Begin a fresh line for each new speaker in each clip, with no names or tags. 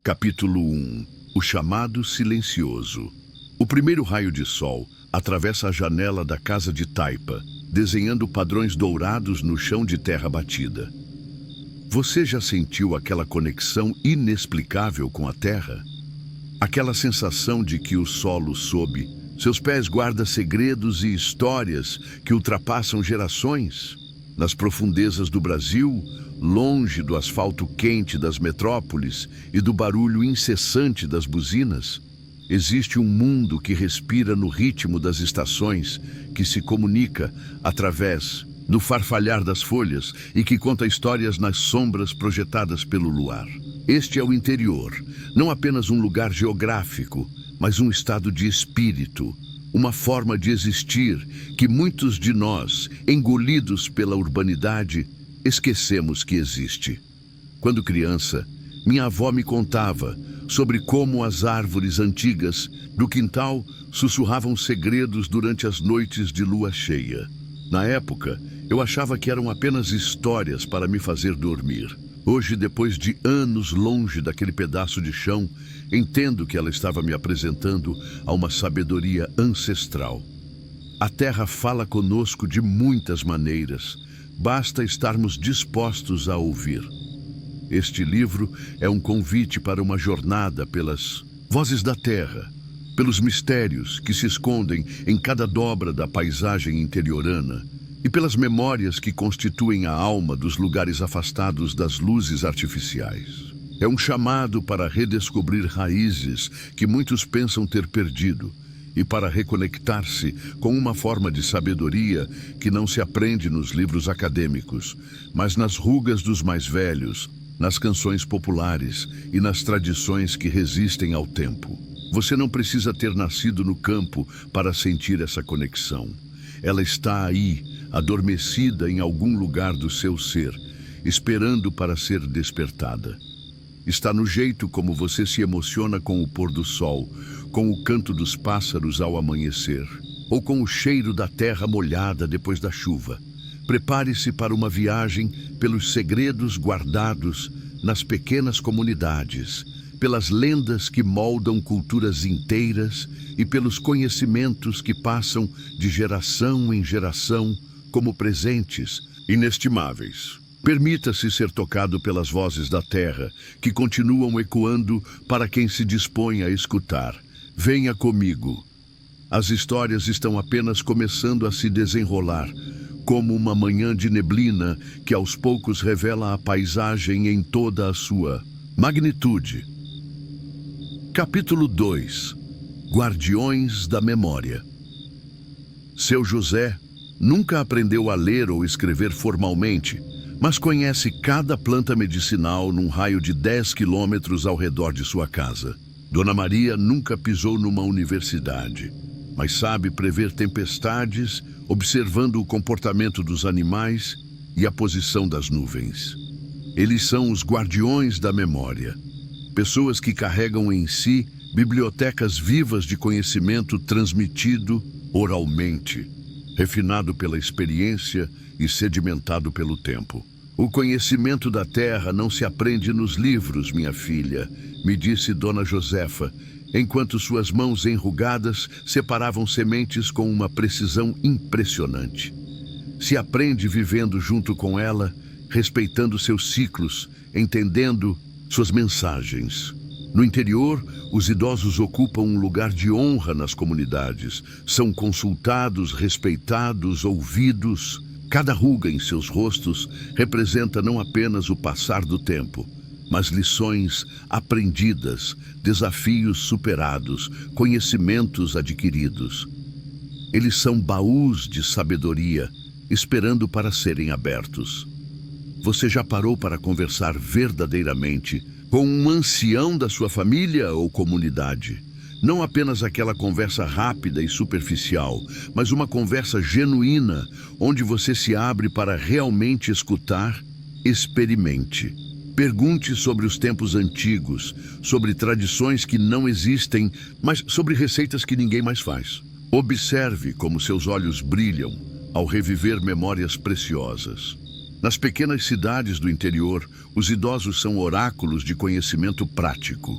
Capítulo 1. O chamado silencioso. O primeiro raio de sol atravessa a janela da casa de taipa, desenhando padrões dourados no chão de terra batida. Você já sentiu aquela conexão inexplicável com a terra? Aquela sensação de que o solo sob seus pés guarda segredos e histórias que ultrapassam gerações? Nas profundezas do Brasil, longe do asfalto quente das metrópoles e do barulho incessante das buzinas, existe um mundo que respira no ritmo das estações, que se comunica através do farfalhar das folhas e que conta histórias nas sombras projetadas pelo luar. Este é o interior, não apenas um lugar geográfico, mas um estado de espírito, uma forma de existir que muitos de nós, engolidos pela urbanidade, esquecemos que existe. Quando criança, minha avó me contava sobre como as árvores antigas do quintal sussurravam segredos durante as noites de lua cheia. Na época, eu achava que eram apenas histórias para me fazer dormir. Hoje, depois de anos longe daquele pedaço de chão, entendo que ela estava me apresentando a uma sabedoria ancestral. A terra fala conosco de muitas maneiras, basta estarmos dispostos a ouvir. Este livro é um convite para uma jornada pelas vozes da terra, pelos mistérios que se escondem em cada dobra da paisagem interiorana e pelas memórias que constituem a alma dos lugares afastados das luzes artificiais. É um chamado para redescobrir raízes que muitos pensam ter perdido e para reconectar-se com uma forma de sabedoria que não se aprende nos livros acadêmicos, mas nas rugas dos mais velhos, nas canções populares e nas tradições que resistem ao tempo. Você não precisa ter nascido no campo para sentir essa conexão. Ela está aí, adormecida em algum lugar do seu ser, esperando para ser despertada. Está no jeito como você se emociona com o pôr do sol, com o canto dos pássaros ao amanhecer, ou com o cheiro da terra molhada depois da chuva. Prepare-se para uma viagem pelos segredos guardados nas pequenas comunidades, pelas lendas que moldam culturas inteiras e pelos conhecimentos que passam de geração em geração como presentes inestimáveis. Permita-se ser tocado pelas vozes da terra, que continuam ecoando para quem se dispõe a escutar. Venha comigo. As histórias estão apenas começando a se desenrolar, como uma manhã de neblina que aos poucos revela a paisagem em toda a sua magnitude. Capítulo 2. Guardiões da Memória. Seu José nunca aprendeu a ler ou escrever formalmente, mas conhece cada planta medicinal num raio de 10 quilômetros ao redor de sua casa. Dona Maria nunca pisou numa universidade, mas sabe prever tempestades, observando o comportamento dos animais e a posição das nuvens. Eles são os guardiões da memória, pessoas que carregam em si bibliotecas vivas de conhecimento transmitido oralmente, refinado pela experiência e sedimentado pelo tempo. O conhecimento da terra não se aprende nos livros, minha filha, me disse Dona Josefa, enquanto suas mãos enrugadas separavam sementes com uma precisão impressionante. Se aprende vivendo junto com ela, respeitando seus ciclos, entendendo suas mensagens. No interior, os idosos ocupam um lugar de honra nas comunidades. São consultados, respeitados, ouvidos. Cada ruga em seus rostos representa não apenas o passar do tempo, mas lições aprendidas, desafios superados, conhecimentos adquiridos. Eles são baús de sabedoria, esperando para serem abertos. Você já parou para conversar verdadeiramente com um ancião da sua família ou comunidade? Não apenas aquela conversa rápida e superficial, mas uma conversa genuína, onde você se abre para realmente escutar. Experimente. Pergunte sobre os tempos antigos, sobre tradições que não existem, mas sobre receitas que ninguém mais faz. Observe como seus olhos brilham ao reviver memórias preciosas. Nas pequenas cidades do interior, os idosos são oráculos de conhecimento prático.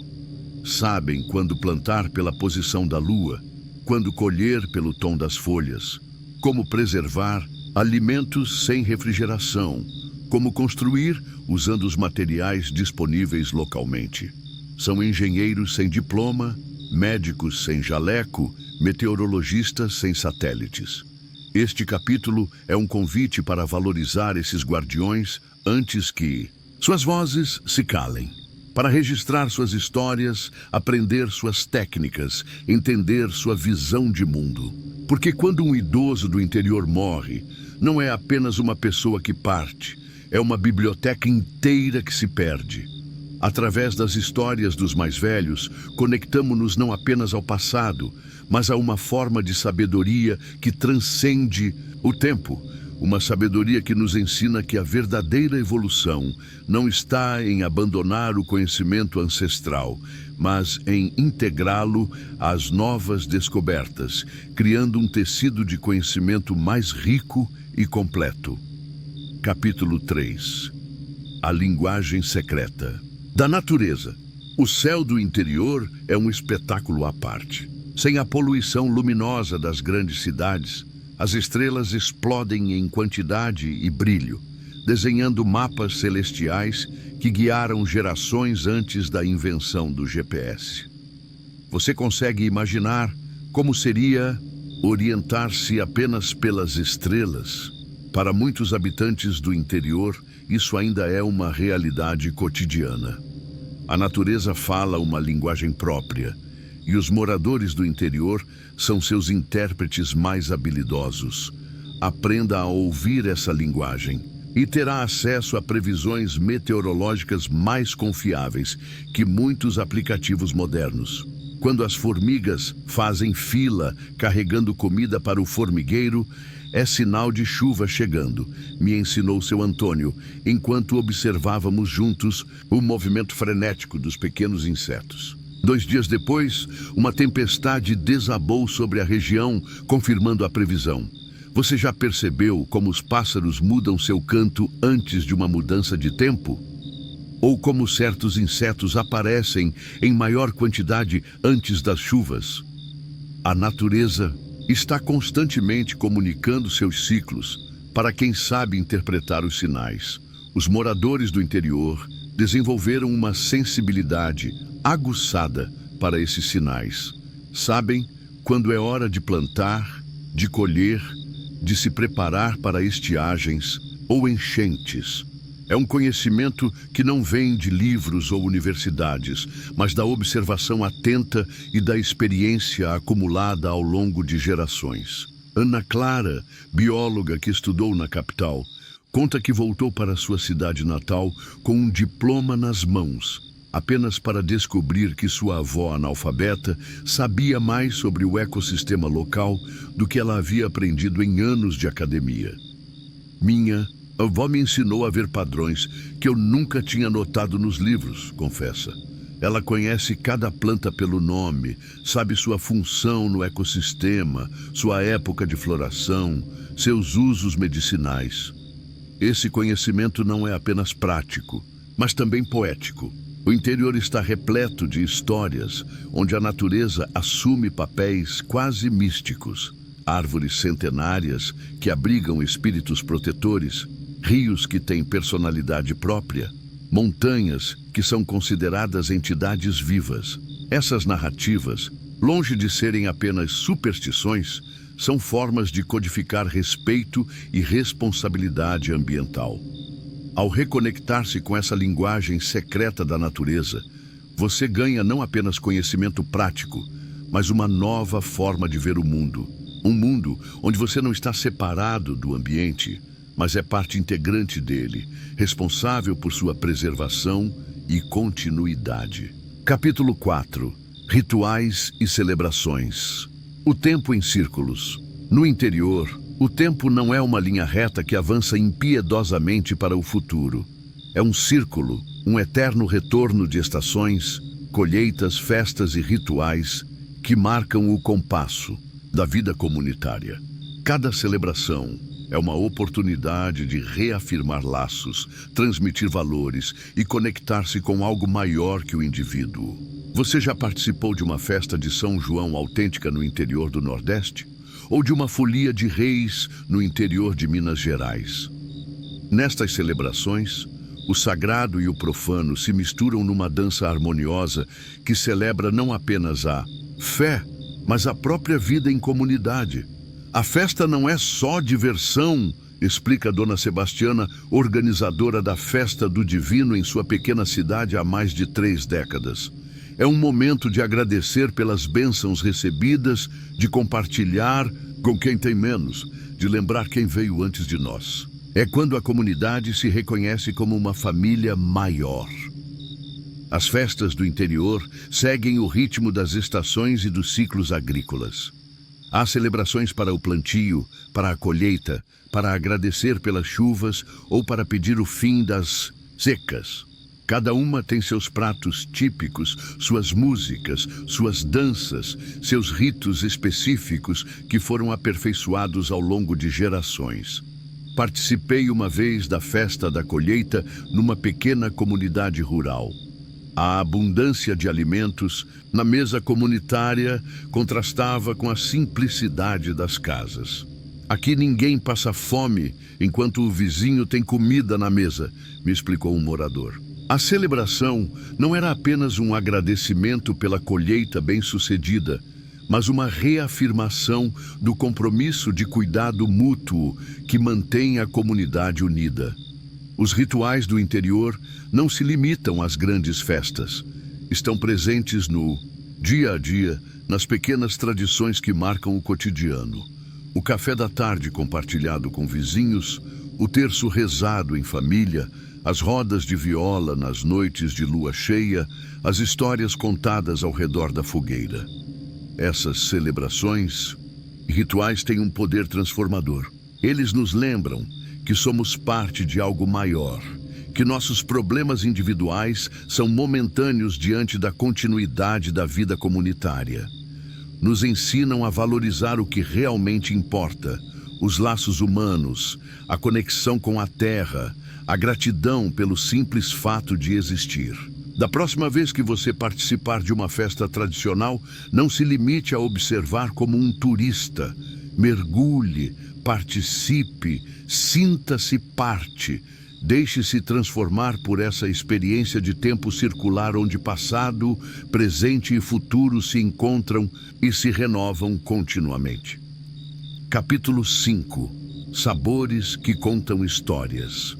Sabem quando plantar pela posição da lua, quando colher pelo tom das folhas, como preservar alimentos sem refrigeração, como construir usando os materiais disponíveis localmente. São engenheiros sem diploma, médicos sem jaleco, meteorologistas sem satélites. Este capítulo é um convite para valorizar esses guardiões antes que suas vozes se calem. Para registrar suas histórias, aprender suas técnicas, entender sua visão de mundo. Porque quando um idoso do interior morre, não é apenas uma pessoa que parte, é uma biblioteca inteira que se perde. Através das histórias dos mais velhos, conectamo-nos não apenas ao passado, mas a uma forma de sabedoria que transcende o tempo. Uma sabedoria que nos ensina que a verdadeira evolução não está em abandonar o conhecimento ancestral, mas em integrá-lo às novas descobertas, criando um tecido de conhecimento mais rico e completo. Capítulo 3. A linguagem secreta. Da natureza. O céu do interior é um espetáculo à parte. Sem a poluição luminosa das grandes cidades, as estrelas explodem em quantidade e brilho, desenhando mapas celestiais que guiaram gerações antes da invenção do GPS. Você consegue imaginar como seria orientar-se apenas pelas estrelas? Para muitos habitantes do interior, isso ainda é uma realidade cotidiana. A natureza fala uma linguagem própria, e os moradores do interior são seus intérpretes mais habilidosos. Aprenda a ouvir essa linguagem e terá acesso a previsões meteorológicas mais confiáveis que muitos aplicativos modernos. Quando as formigas fazem fila carregando comida para o formigueiro, é sinal de chuva chegando, me ensinou seu Antônio, enquanto observávamos juntos o movimento frenético dos pequenos insetos. 2 dias depois, uma tempestade desabou sobre a região, confirmando a previsão. Você já percebeu como os pássaros mudam seu canto antes de uma mudança de tempo? Ou como certos insetos aparecem em maior quantidade antes das chuvas? A natureza está constantemente comunicando seus ciclos para quem sabe interpretar os sinais. Os moradores do interior desenvolveram uma sensibilidade aguçada para esses sinais. Sabem quando é hora de plantar, de colher, de se preparar para estiagens ou enchentes. É um conhecimento que não vem de livros ou universidades, mas da observação atenta e da experiência acumulada ao longo de gerações. Ana Clara, bióloga que estudou na capital, conta que voltou para sua cidade natal com um diploma nas mãos, apenas para descobrir que sua avó analfabeta sabia mais sobre o ecossistema local do que ela havia aprendido em anos de academia. Minha avó me ensinou a ver padrões que eu nunca tinha notado nos livros, confessa. Ela conhece cada planta pelo nome, sabe sua função no ecossistema, sua época de floração, seus usos medicinais. Esse conhecimento não é apenas prático, mas também poético. O interior está repleto de histórias onde a natureza assume papéis quase místicos. Árvores centenárias que abrigam espíritos protetores, rios que têm personalidade própria, montanhas que são consideradas entidades vivas. Essas narrativas, longe de serem apenas superstições, são formas de codificar respeito e responsabilidade ambiental. Ao reconectar-se com essa linguagem secreta da natureza, você ganha não apenas conhecimento prático, mas uma nova forma de ver o mundo. Um mundo onde você não está separado do ambiente, mas é parte integrante dele, responsável por sua preservação e continuidade. Capítulo 4. Rituais e celebrações. O tempo em círculos. No interior, o tempo não é uma linha reta que avança impiedosamente para o futuro. É um círculo, um eterno retorno de estações, colheitas, festas e rituais que marcam o compasso da vida comunitária. Cada celebração, É uma oportunidade de reafirmar laços, transmitir valores e conectar-se com algo maior que o indivíduo. Você já participou de uma festa de São João autêntica no interior do Nordeste? Ou de uma folia de reis no interior de Minas Gerais? Nestas celebrações, o sagrado e o profano se misturam numa dança harmoniosa que celebra não apenas a fé, mas a própria vida em comunidade. A festa não é só diversão, explica Dona Sebastiana, organizadora da Festa do Divino em sua pequena cidade há mais de 3 décadas. É um momento de agradecer pelas bênçãos recebidas, de compartilhar com quem tem menos, de lembrar quem veio antes de nós. É quando a comunidade se reconhece como uma família maior. As festas do interior seguem o ritmo das estações e dos ciclos agrícolas. Há celebrações para o plantio, para a colheita, para agradecer pelas chuvas ou para pedir o fim das secas. Cada uma tem seus pratos típicos, suas músicas, suas danças, seus ritos específicos que foram aperfeiçoados ao longo de gerações. Participei uma vez da festa da colheita numa pequena comunidade rural. A abundância de alimentos na mesa comunitária contrastava com a simplicidade das casas. Aqui ninguém passa fome enquanto o vizinho tem comida na mesa, me explicou um morador. A celebração não era apenas um agradecimento pela colheita bem-sucedida, mas uma reafirmação do compromisso de cuidado mútuo que mantém a comunidade unida. Os rituais do interior não se limitam às grandes festas. Estão presentes no dia a dia, nas pequenas tradições que marcam o cotidiano. O café da tarde compartilhado com vizinhos, o terço rezado em família, as rodas de viola nas noites de lua cheia, as histórias contadas ao redor da fogueira. Essas celebrações e rituais têm um poder transformador. Eles nos lembram que somos parte de algo maior, que nossos problemas individuais são momentâneos diante da continuidade da vida comunitária. Nos ensinam a valorizar o que realmente importa, os laços humanos, a conexão com a terra, a gratidão pelo simples fato de existir. Da próxima vez que você participar de uma festa tradicional, não se limite a observar como um turista. Mergulhe, participe, sinta-se parte. Deixe-se transformar por essa experiência de tempo circular onde passado, presente e futuro se encontram e se renovam continuamente. Capítulo 5. Sabores que contam histórias.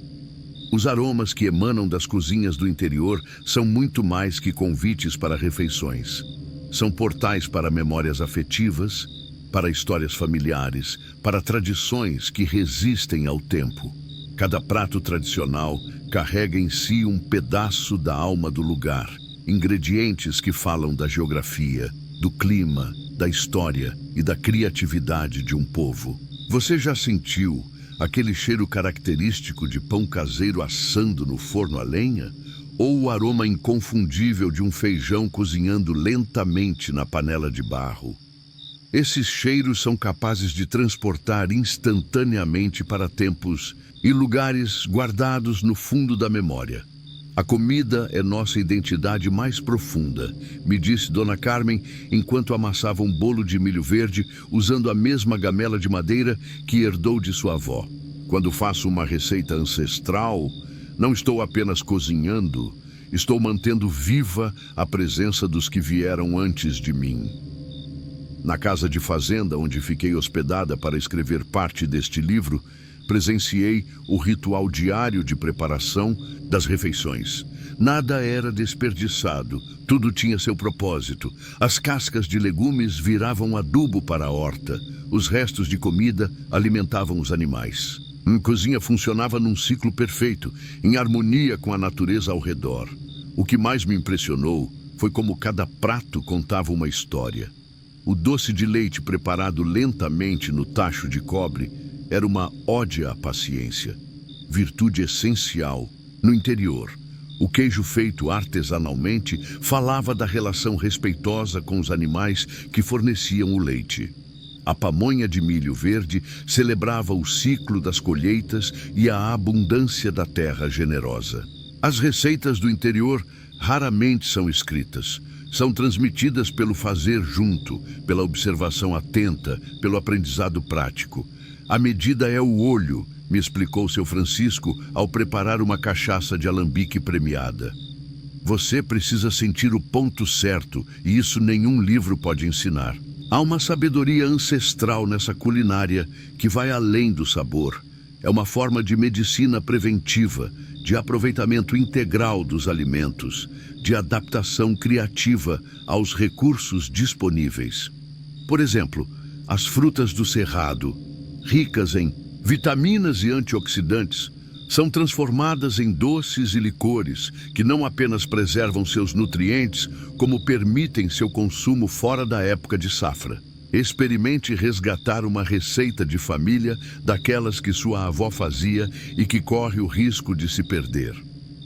Os aromas que emanam das cozinhas do interior são muito mais que convites para refeições. São portais para memórias afetivas, para histórias familiares, para tradições que resistem ao tempo. Cada prato tradicional carrega em si um pedaço da alma do lugar, ingredientes que falam da geografia, do clima, da história e da criatividade de um povo. Você já sentiu aquele cheiro característico de pão caseiro assando no forno a lenha? Ou o aroma inconfundível de um feijão cozinhando lentamente na panela de barro? Esses cheiros são capazes de transportar instantaneamente para tempos e lugares guardados no fundo da memória. A comida é nossa identidade mais profunda, me disse Dona Carmen enquanto amassava um bolo de milho verde usando a mesma gamela de madeira que herdou de sua avó. Quando faço uma receita ancestral, não estou apenas cozinhando, estou mantendo viva a presença dos que vieram antes de mim. Na casa de fazenda onde fiquei hospedada para escrever parte deste livro, presenciei o ritual diário de preparação das refeições. Nada era desperdiçado, tudo tinha seu propósito. As cascas de legumes viravam adubo para a horta, os restos de comida alimentavam os animais. A cozinha funcionava num ciclo perfeito, em harmonia com a natureza ao redor. O que mais me impressionou foi como cada prato contava uma história. O doce de leite preparado lentamente no tacho de cobre era uma ode à paciência, virtude essencial. No interior, o queijo feito artesanalmente falava da relação respeitosa com os animais que forneciam o leite. A pamonha de milho verde celebrava o ciclo das colheitas e a abundância da terra generosa. As receitas do interior raramente são escritas. São transmitidas pelo fazer junto, pela observação atenta, pelo aprendizado prático. A medida é o olho, me explicou seu Francisco ao preparar uma cachaça de alambique premiada. Você precisa sentir o ponto certo, e isso nenhum livro pode ensinar. Há uma sabedoria ancestral nessa culinária que vai além do sabor. É uma forma de medicina preventiva, de aproveitamento integral dos alimentos, de adaptação criativa aos recursos disponíveis. Por exemplo, as frutas do cerrado, ricas em vitaminas e antioxidantes, são transformadas em doces e licores que não apenas preservam seus nutrientes, como permitem seu consumo fora da época de safra. Experimente resgatar uma receita de família daquelas que sua avó fazia e que corre o risco de se perder.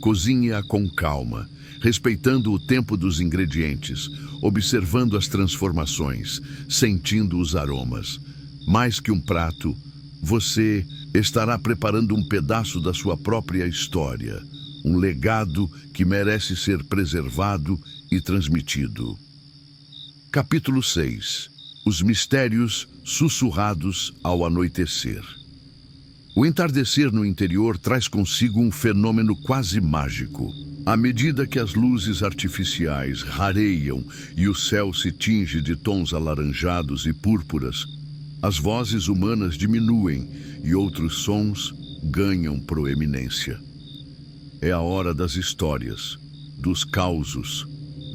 Cozinhe-a com calma, respeitando o tempo dos ingredientes, observando as transformações, sentindo os aromas. Mais que um prato, você estará preparando um pedaço da sua própria história, um legado que merece ser preservado e transmitido. Capítulo 6. Os mistérios sussurrados ao anoitecer. O entardecer no interior traz consigo um fenômeno quase mágico. À medida que as luzes artificiais rareiam e o céu se tinge de tons alaranjados e púrpuras, as vozes humanas diminuem e outros sons ganham proeminência. É a hora das histórias, dos causos,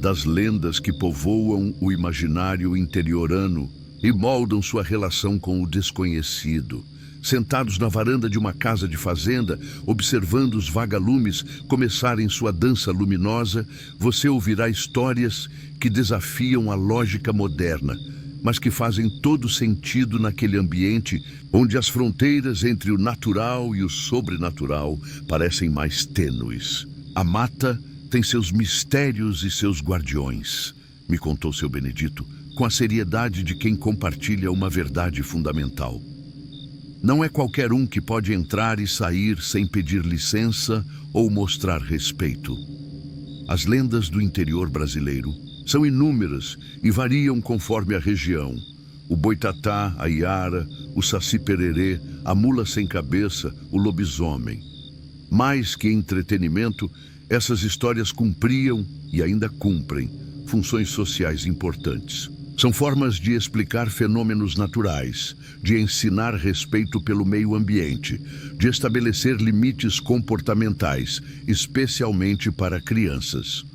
das lendas que povoam o imaginário interiorano e moldam sua relação com o desconhecido. Sentados na varanda de uma casa de fazenda, observando os vagalumes começarem sua dança luminosa, você ouvirá histórias que desafiam a lógica moderna, mas que fazem todo sentido naquele ambiente onde as fronteiras entre o natural e o sobrenatural parecem mais tênues. A mata tem seus mistérios e seus guardiões, me contou seu Benedito, com a seriedade de quem compartilha uma verdade fundamental. Não é qualquer um que pode entrar e sair sem pedir licença ou mostrar respeito. As lendas do interior brasileiro são inúmeras e variam conforme a região. O boitatá, a iara, o saci-pererê, a mula sem cabeça, o lobisomem. Mais que entretenimento, essas histórias cumpriam e ainda cumprem funções sociais importantes. São formas de explicar fenômenos naturais, de ensinar respeito pelo meio ambiente, de estabelecer limites comportamentais, especialmente para crianças.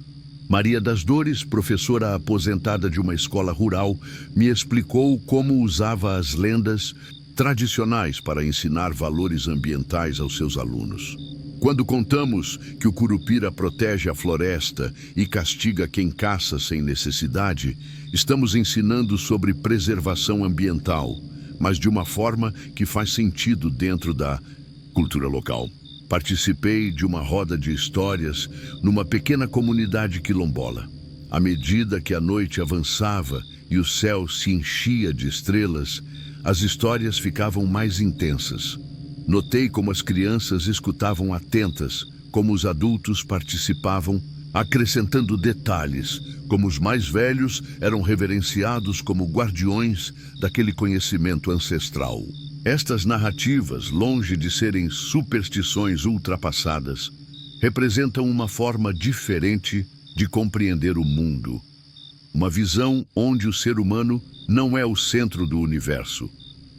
Maria das Dores, professora aposentada de uma escola rural, me explicou como usava as lendas tradicionais para ensinar valores ambientais aos seus alunos. Quando contamos que o curupira protege a floresta e castiga quem caça sem necessidade, estamos ensinando sobre preservação ambiental, mas de uma forma que faz sentido dentro da cultura local. Participei de uma roda de histórias numa pequena comunidade quilombola. À medida que a noite avançava e o céu se enchia de estrelas, as histórias ficavam mais intensas. Notei como as crianças escutavam atentas, como os adultos participavam, acrescentando detalhes, como os mais velhos eram reverenciados como guardiões daquele conhecimento ancestral. Estas narrativas, longe de serem superstições ultrapassadas, representam uma forma diferente de compreender o mundo. Uma visão onde o ser humano não é o centro do universo,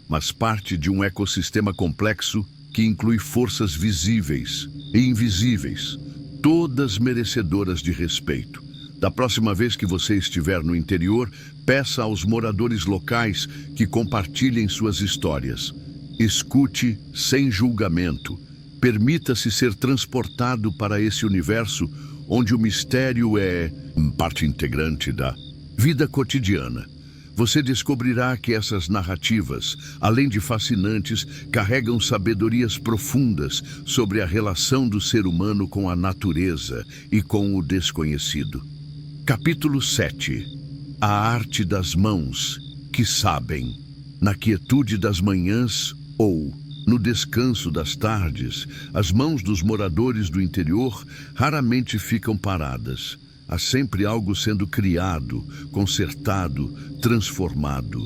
mas parte de um ecossistema complexo que inclui forças visíveis e invisíveis, todas merecedoras de respeito. Da próxima vez que você estiver no interior, peça aos moradores locais que compartilhem suas histórias. Escute sem julgamento. Permita-se ser transportado para esse universo onde o mistério é parte integrante da vida cotidiana. Você descobrirá que essas narrativas, além de fascinantes, carregam sabedorias profundas sobre a relação do ser humano com a natureza e com o desconhecido. Capítulo 7. A arte das mãos que sabem. Na quietude das manhãs ou no descanso das tardes, as mãos dos moradores do interior raramente ficam paradas. Há sempre algo sendo criado, consertado, transformado.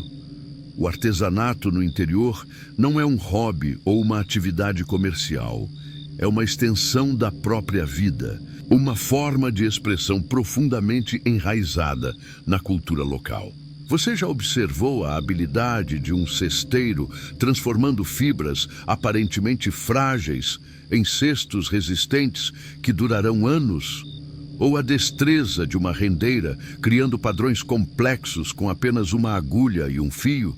O artesanato no interior não é um hobby ou uma atividade comercial. É uma extensão da própria vida, uma forma de expressão profundamente enraizada na cultura local. Você já observou a habilidade de um cesteiro transformando fibras aparentemente frágeis em cestos resistentes que durarão anos? Ou a destreza de uma rendeira criando padrões complexos com apenas uma agulha e um fio?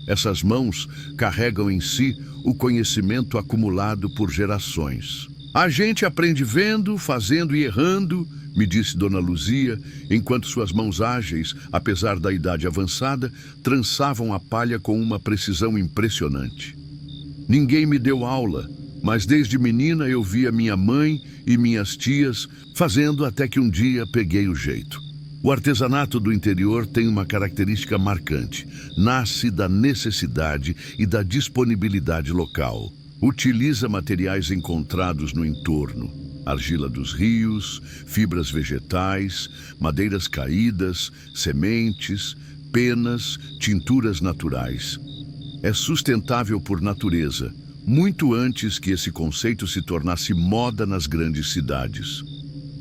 Essas mãos carregam em si o conhecimento acumulado por gerações. A gente aprende vendo, fazendo e errando, me disse Dona Luzia, enquanto suas mãos ágeis, apesar da idade avançada, trançavam a palha com uma precisão impressionante. Ninguém me deu aula, mas desde menina eu via minha mãe e minhas tias fazendo até que um dia peguei o jeito. O artesanato do interior tem uma característica marcante. Nasce da necessidade e da disponibilidade local. Utiliza materiais encontrados no entorno. Argila dos rios, fibras vegetais, madeiras caídas, sementes, penas, tinturas naturais. É sustentável por natureza, muito antes que esse conceito se tornasse moda nas grandes cidades.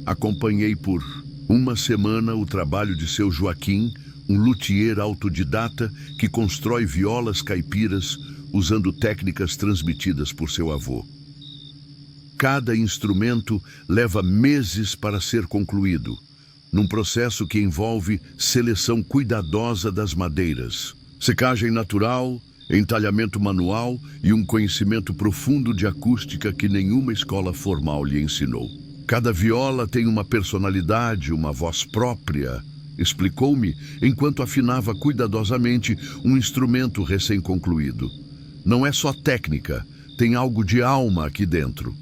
Acompanhei por uma semana o trabalho de seu Joaquim, um luthier autodidata que constrói violas caipiras usando técnicas transmitidas por seu avô. Cada instrumento leva meses para ser concluído, num processo que envolve seleção cuidadosa das madeiras, secagem natural, entalhamento manual e um conhecimento profundo de acústica que nenhuma escola formal lhe ensinou. Cada viola tem uma personalidade, uma voz própria, explicou-me enquanto afinava cuidadosamente um instrumento recém-concluído. Não é só técnica, tem algo de alma aqui dentro.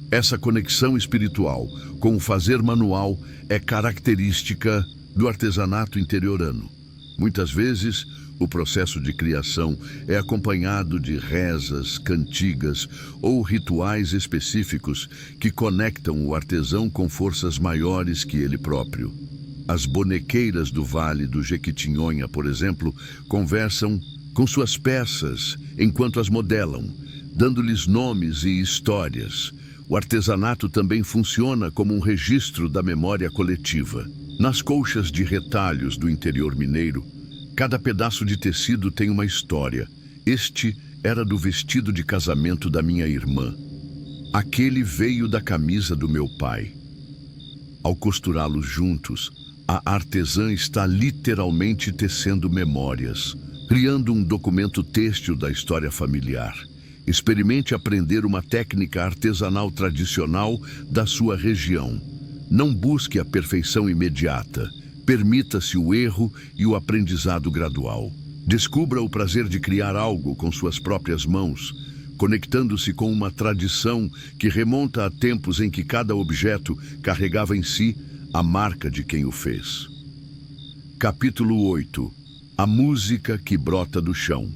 Essa conexão espiritual com o fazer manual é característica do artesanato interiorano. Muitas vezes, o processo de criação é acompanhado de rezas, cantigas ou rituais específicos que conectam o artesão com forças maiores que ele próprio. As bonequeiras do Vale do Jequitinhonha, por exemplo, conversam com suas peças enquanto as modelam, dando-lhes nomes e histórias. O artesanato também funciona como um registro da memória coletiva. Nas colchas de retalhos do interior mineiro, cada pedaço de tecido tem uma história. Este era do vestido de casamento da minha irmã. Aquele veio da camisa do meu pai. Ao costurá-los juntos, a artesã está literalmente tecendo memórias, criando um documento têxtil da história familiar. Experimente aprender uma técnica artesanal tradicional da sua região. Não busque a perfeição imediata. Permita-se o erro e o aprendizado gradual. Descubra o prazer de criar algo com suas próprias mãos, conectando-se com uma tradição que remonta a tempos em que cada objeto carregava em si a marca de quem o fez. Capítulo 8. A música que brota do chão.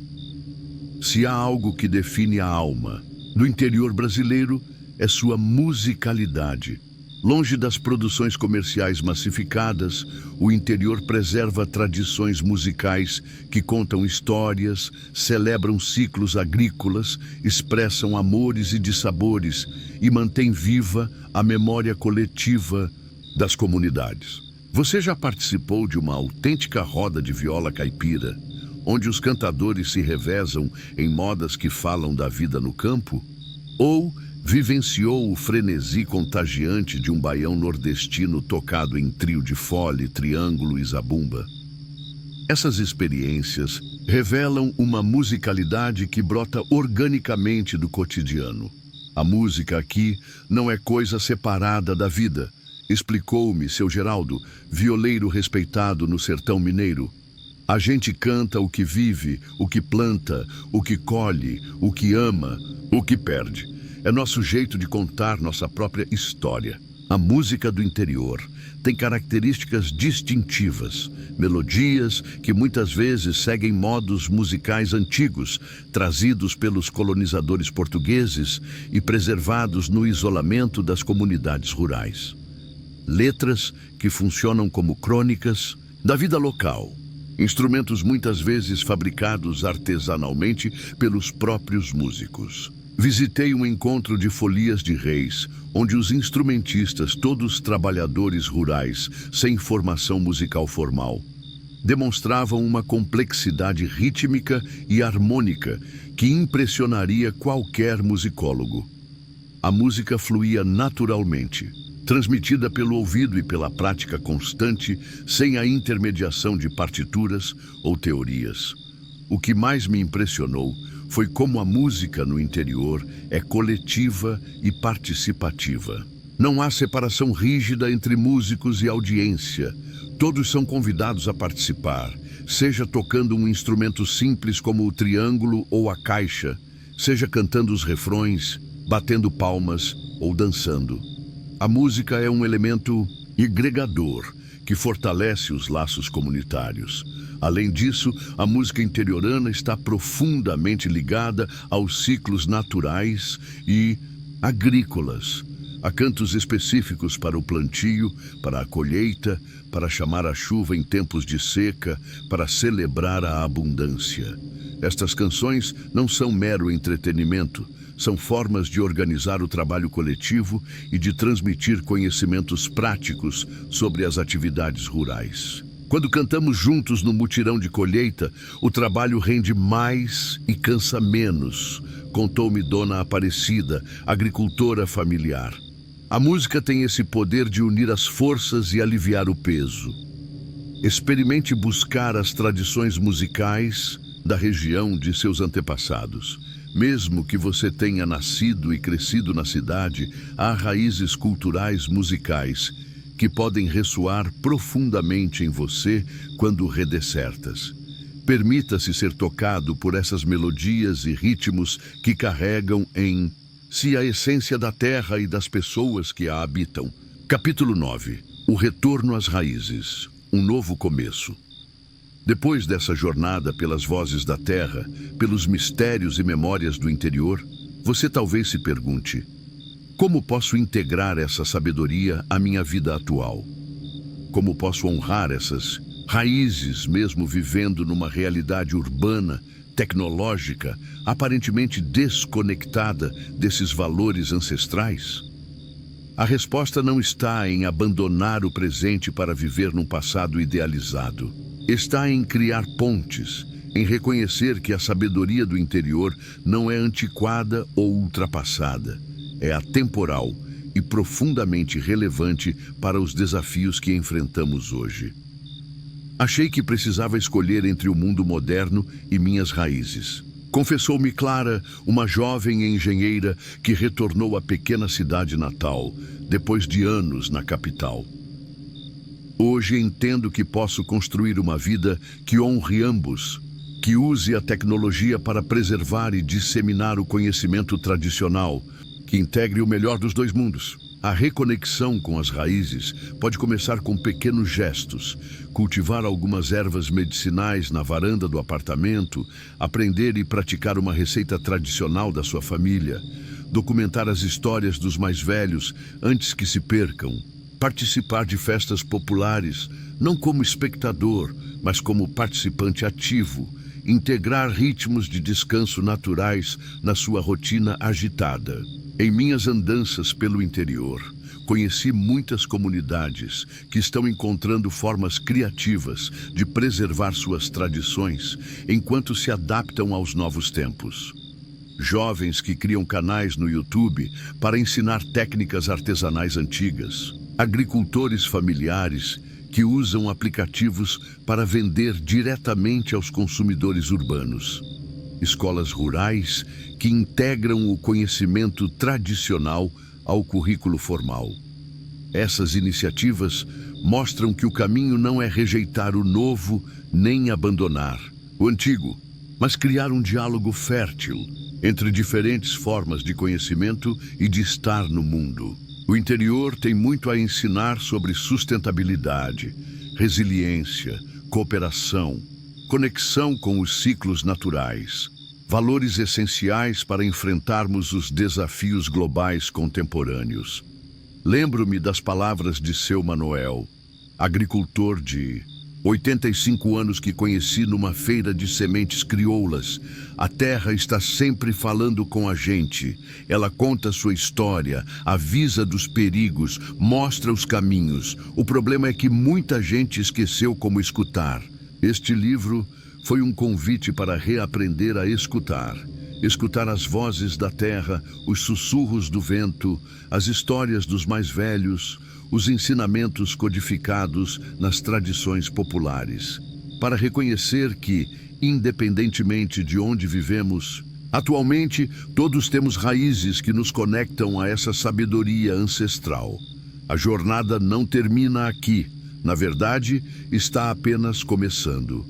Se há algo que define a alma do interior brasileiro, é sua musicalidade. Longe das produções comerciais massificadas, o interior preserva tradições musicais que contam histórias, celebram ciclos agrícolas, expressam amores e dissabores e mantém viva a memória coletiva das comunidades. Você já participou de uma autêntica roda de viola caipira, onde os cantadores se revezam em modas que falam da vida no campo? Ou vivenciou o frenesi contagiante de um baião nordestino tocado em trio de fole, triângulo e zabumba? Essas experiências revelam uma musicalidade que brota organicamente do cotidiano. A música aqui não é coisa separada da vida, explicou-me seu Geraldo, violeiro respeitado no sertão mineiro. A gente canta o que vive, o que planta, o que colhe, o que ama, o que perde. É nosso jeito de contar nossa própria história. A música do interior tem características distintivas, melodias que muitas vezes seguem modos musicais antigos, trazidos pelos colonizadores portugueses e preservados no isolamento das comunidades rurais. Letras que funcionam como crônicas da vida local. Instrumentos muitas vezes fabricados artesanalmente pelos próprios músicos. Visitei um encontro de folias de reis, onde os instrumentistas, todos trabalhadores rurais, sem formação musical formal, demonstravam uma complexidade rítmica e harmônica que impressionaria qualquer musicólogo. A música fluía naturalmente, transmitida pelo ouvido e pela prática constante, sem a intermediação de partituras ou teorias. O que mais me impressionou foi como a música no interior é coletiva e participativa. Não há separação rígida entre músicos e audiência. Todos são convidados a participar, seja tocando um instrumento simples como o triângulo ou a caixa, seja cantando os refrões, batendo palmas ou dançando. A música é um elemento agregador que fortalece os laços comunitários. Além disso, a música interiorana está profundamente ligada aos ciclos naturais e agrícolas. Há cantos específicos para o plantio, para a colheita, para chamar a chuva em tempos de seca, para celebrar a abundância. Estas canções não são mero entretenimento, são formas de organizar o trabalho coletivo e de transmitir conhecimentos práticos sobre as atividades rurais. Quando cantamos juntos no mutirão de colheita, o trabalho rende mais e cansa menos, contou-me Dona Aparecida, agricultora familiar. A música tem esse poder de unir as forças e aliviar o peso. Experimente buscar as tradições musicais da região de seus antepassados. Mesmo que você tenha nascido e crescido na cidade, há raízes culturais musicais que podem ressoar profundamente em você quando redescertas. Permita-se ser tocado por essas melodias e ritmos que carregam em si a essência da terra e das pessoas que a habitam. Capítulo 9. O retorno às raízes. Um novo começo. Depois dessa jornada pelas vozes da terra, pelos mistérios e memórias do interior, você talvez se pergunte: como posso integrar essa sabedoria à minha vida atual? Como posso honrar essas raízes, mesmo vivendo numa realidade urbana, tecnológica, aparentemente desconectada desses valores ancestrais? A resposta não está em abandonar o presente para viver num passado idealizado. Está em criar pontes, em reconhecer que a sabedoria do interior não é antiquada ou ultrapassada. É atemporal e profundamente relevante para os desafios que enfrentamos hoje. Achei que precisava escolher entre o mundo moderno e minhas raízes. Confessou-me Clara, uma jovem engenheira que retornou à pequena cidade natal, depois de anos na capital. Hoje entendo que posso construir uma vida que honre ambos, que use a tecnologia para preservar e disseminar o conhecimento tradicional, que integre o melhor dos dois mundos. A reconexão com as raízes pode começar com pequenos gestos, cultivar algumas ervas medicinais na varanda do apartamento, aprender e praticar uma receita tradicional da sua família, documentar as histórias dos mais velhos antes que se percam, participar de festas populares, não como espectador, mas como participante ativo, integrar ritmos de descanso naturais na sua rotina agitada. Em minhas andanças pelo interior, conheci muitas comunidades que estão encontrando formas criativas de preservar suas tradições enquanto se adaptam aos novos tempos. Jovens que criam canais no YouTube para ensinar técnicas artesanais antigas. Agricultores familiares que usam aplicativos para vender diretamente aos consumidores urbanos. Escolas rurais que integram o conhecimento tradicional ao currículo formal. Essas iniciativas mostram que o caminho não é rejeitar o novo nem abandonar o antigo, mas criar um diálogo fértil entre diferentes formas de conhecimento e de estar no mundo. O interior tem muito a ensinar sobre sustentabilidade, resiliência, cooperação, conexão com os ciclos naturais, valores essenciais para enfrentarmos os desafios globais contemporâneos. Lembro-me das palavras de seu Manuel, agricultor de 85 anos que conheci numa feira de sementes crioulas. A terra está sempre falando com a gente. Ela conta sua história, avisa dos perigos, mostra os caminhos. O problema é que muita gente esqueceu como escutar. Este livro foi um convite para reaprender a escutar. Escutar as vozes da terra, os sussurros do vento, as histórias dos mais velhos, os ensinamentos codificados nas tradições populares, para reconhecer que, independentemente de onde vivemos, atualmente todos temos raízes que nos conectam a essa sabedoria ancestral. A jornada não termina aqui, na verdade, está apenas começando.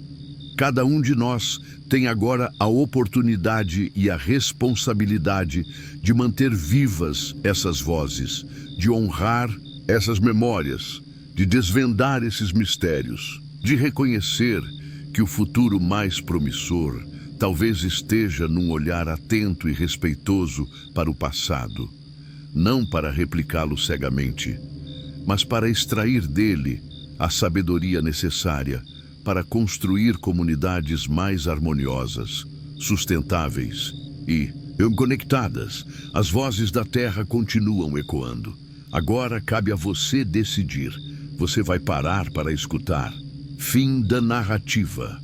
Cada um de nós tem agora a oportunidade e a responsabilidade de manter vivas essas vozes, de honrar essas memórias, de desvendar esses mistérios, de reconhecer que o futuro mais promissor talvez esteja num olhar atento e respeitoso para o passado, não para replicá-lo cegamente, mas para extrair dele a sabedoria necessária para construir comunidades mais harmoniosas, sustentáveis e conectadas. As vozes da terra continuam ecoando. Agora cabe a você decidir. Você vai parar para escutar. Fim da narrativa.